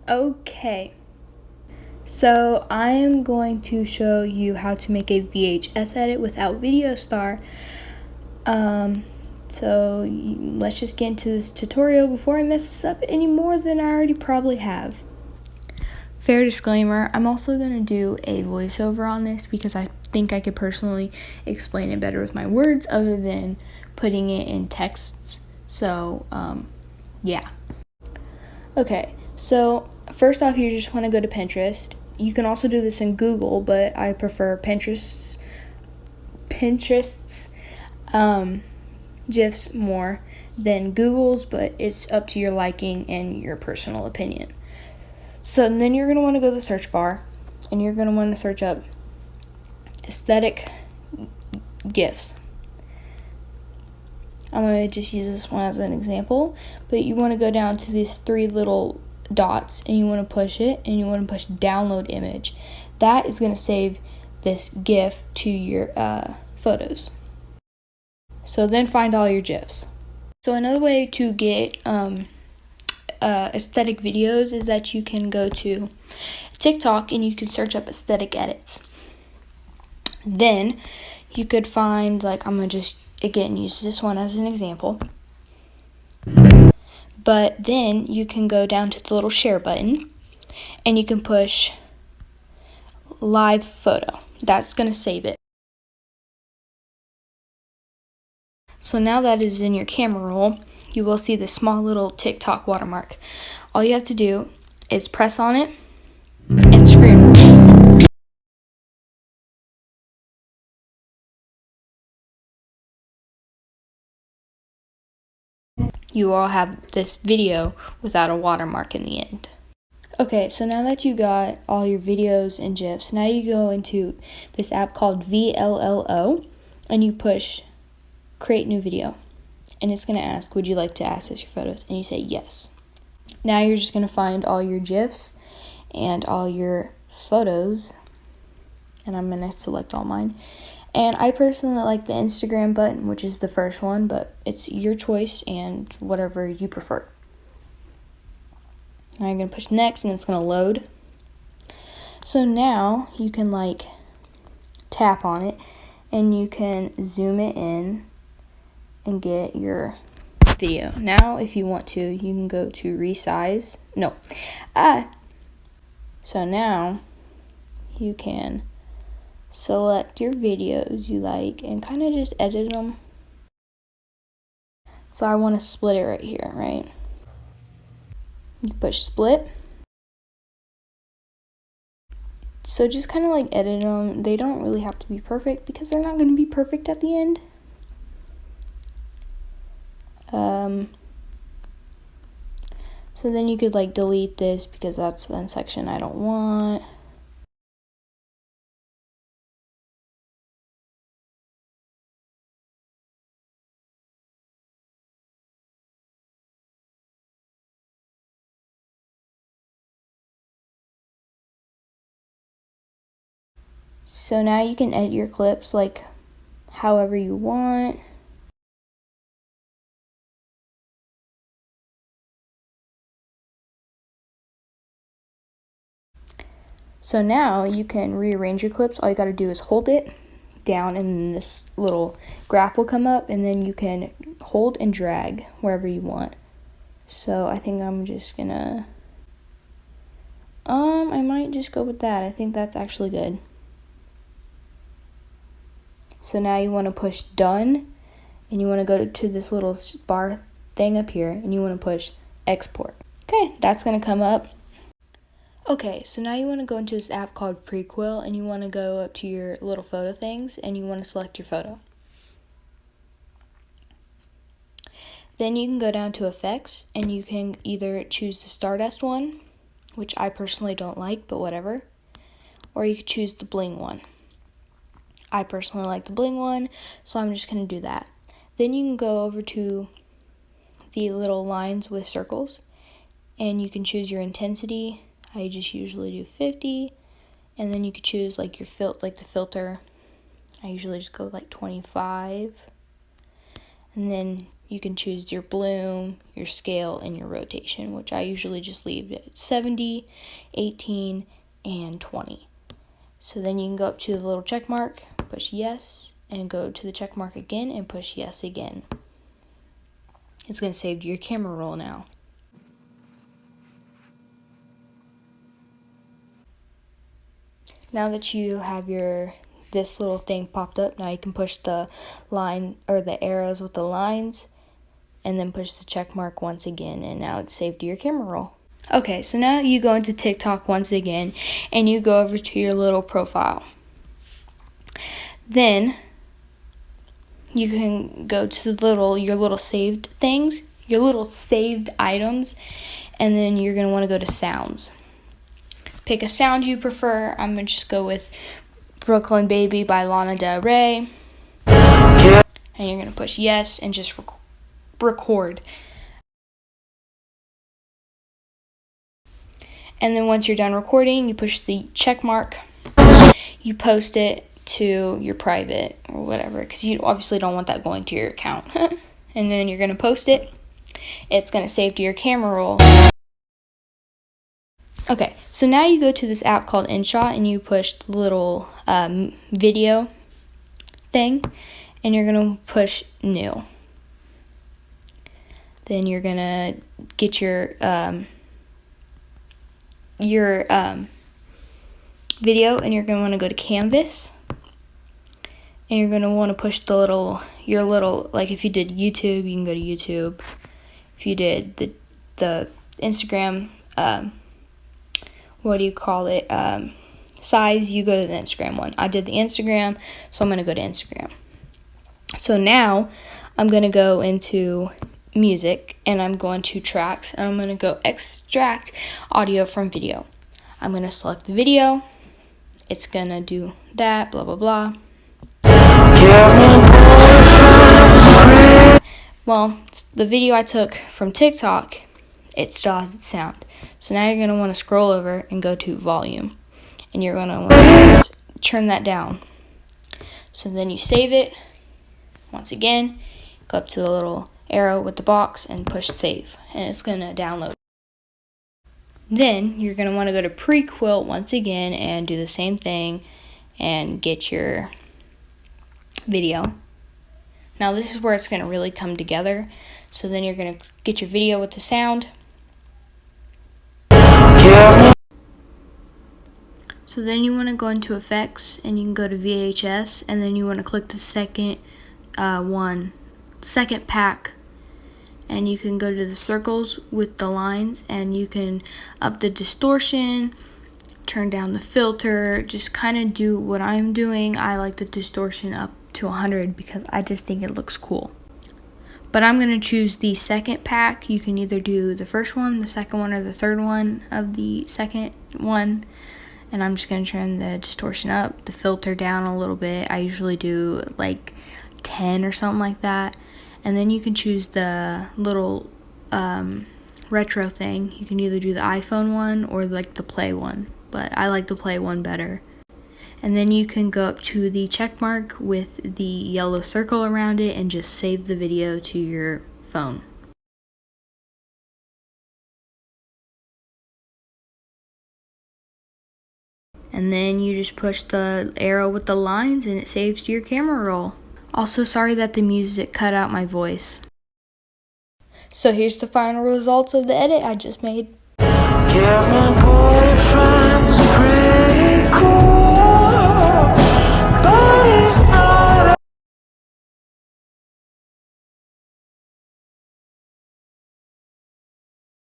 Okay, so I am going to show you how to make a VHS edit without Video Star. Let's just get into this tutorial before I mess this up any more than I already probably have. Fair disclaimer, I'm also going to do a voiceover on this because I think I could personally explain it better with my words other than putting it in texts. So, yeah. Okay, so first off, you just want to go to Pinterest. You can also do this in Google, but I prefer Pinterest's GIFs more than Google's, but it's up to your liking and your personal opinion. So then you're going to want to go to the search bar, and you're going to want to search up aesthetic GIFs. I'm going to just use this one as an example, but you want to go down to these three little dots, and you want to push it, and you want to push download image. That is going to save this GIF to your photos. So then find all your GIFs. So another way to get aesthetic videos is that you can go to TikTok and you can search up aesthetic edits. Then you could find, like, I'm going to just again use this one as an example. But then you can go down to the little share button and you can push live photo. That's going to save it. So now that is in your camera roll, you will see this small little TikTok watermark. All you have to do is press on it and screen roll. You will have this video without a watermark in the end. Okay, so now that you got all your videos and GIFs, now you go into this app called VLLO and you push create new video. And it's going to ask, would you like to access your photos? And you say yes. Now you're just going to find all your GIFs and all your photos. And I'm going to select all mine. And I personally like the Instagram button, which is the first one, but it's your choice and whatever you prefer. And I'm going to push next and it's going to load. So now you can like tap on it and you can zoom it in and get your video. Now if you want to, you can go to resize. So now you can select your videos you like and kind of just edit them. So I want to split it right here, right? You push split. So just kind of like edit them. They don't really have to be perfect because they're not going to be perfect at the end. So then you could like delete this because that's the section I don't want. So now you can edit your clips like however you want. So now you can rearrange your clips. All you got to do is hold it down and then this little graph will come up and then you can hold and drag wherever you want. So I think I'm just gonna, I might just go with that. I think that's actually good. So now you want to push done and you want to go to this little bar thing up here and you want to push export. Okay, that's going to come up. Okay, so now you want to go into this app called Prequel and you want to go up to your little photo things and you want to select your photo. Then you can go down to effects and you can either choose the Stardust one, which I personally don't like, but whatever, or you could choose the bling one. I personally like the bling one, so I'm just going to do that. Then you can go over to the little lines with circles and you can choose your intensity. I just usually do 50, and then you could choose like your the filter. I usually just go like 25, and then you can choose your bloom, your scale, and your rotation, which I usually just leave at 70, 18, and 20. So then you can go up to the little check mark, push yes, and go to the check mark again and push yes again. It's going to save to your camera roll now. Now that you have this little thing popped up, now you can push the line or the arrows with the lines and then push the check mark once again, and now it's saved to your camera roll. Okay, so now you go into TikTok once again and you go over to your little profile. Then you can go to your little saved things, your little saved items, and then you're going to want to go to sounds. Pick a sound you prefer. I'm going to just go with Brooklyn Baby by Lana Del Rey. And you're going to push yes and just record. And then once you're done recording, you push the check mark. You post it to your private or whatever, because you obviously don't want that going to your account. And then you're going to post it. It's going to save to your camera roll. Okay, so now you go to this app called InShot and you push the little video thing, and you're going to push new. Then you're going to get your video, and you're going to want to go to Canvas, and you're going to want to push your little, like if you did YouTube, you can go to YouTube. If you did the Instagram, size, you go to the Instagram one. I did the Instagram, so I'm going to go to Instagram. So now I'm going to go into music, and I'm going to tracks, and I'm going to go extract audio from video. I'm going to select the video. It's going to do that, blah, blah, blah. Well, the video I took from TikTok, it still has its sound. So now you're going to want to scroll over and go to volume. And you're going to want to just turn that down. So then you save it. Once again, go up to the little arrow with the box and push save. And it's going to download. Then you're going to want to go to pre-quilt once again and do the same thing and get your video. Now this is where it's going to really come together. So then you're going to get your video with the sound. So then you want to go into effects, and you can go to VHS, and then you want to click the second pack, and you can go to the circles with the lines, and you can up the distortion, turn down the filter, just kind of do what I'm doing. I like the distortion up to 100 because I just think it looks cool. But I'm going to choose the second pack. You can either do the first one, the second one, or the third one of the second one. And I'm just going to turn the distortion up, the filter down a little bit. I usually do like 10 or something like that. And then you can choose the little retro thing. You can either do the iPhone one or like the Play one. But I like the Play one better. And then you can go up to the check mark with the yellow circle around it and just save the video to your phone. And then you just push the arrow with the lines and it saves to your camera roll. Also, sorry that the music cut out my voice. So here's the final results of the edit I just made.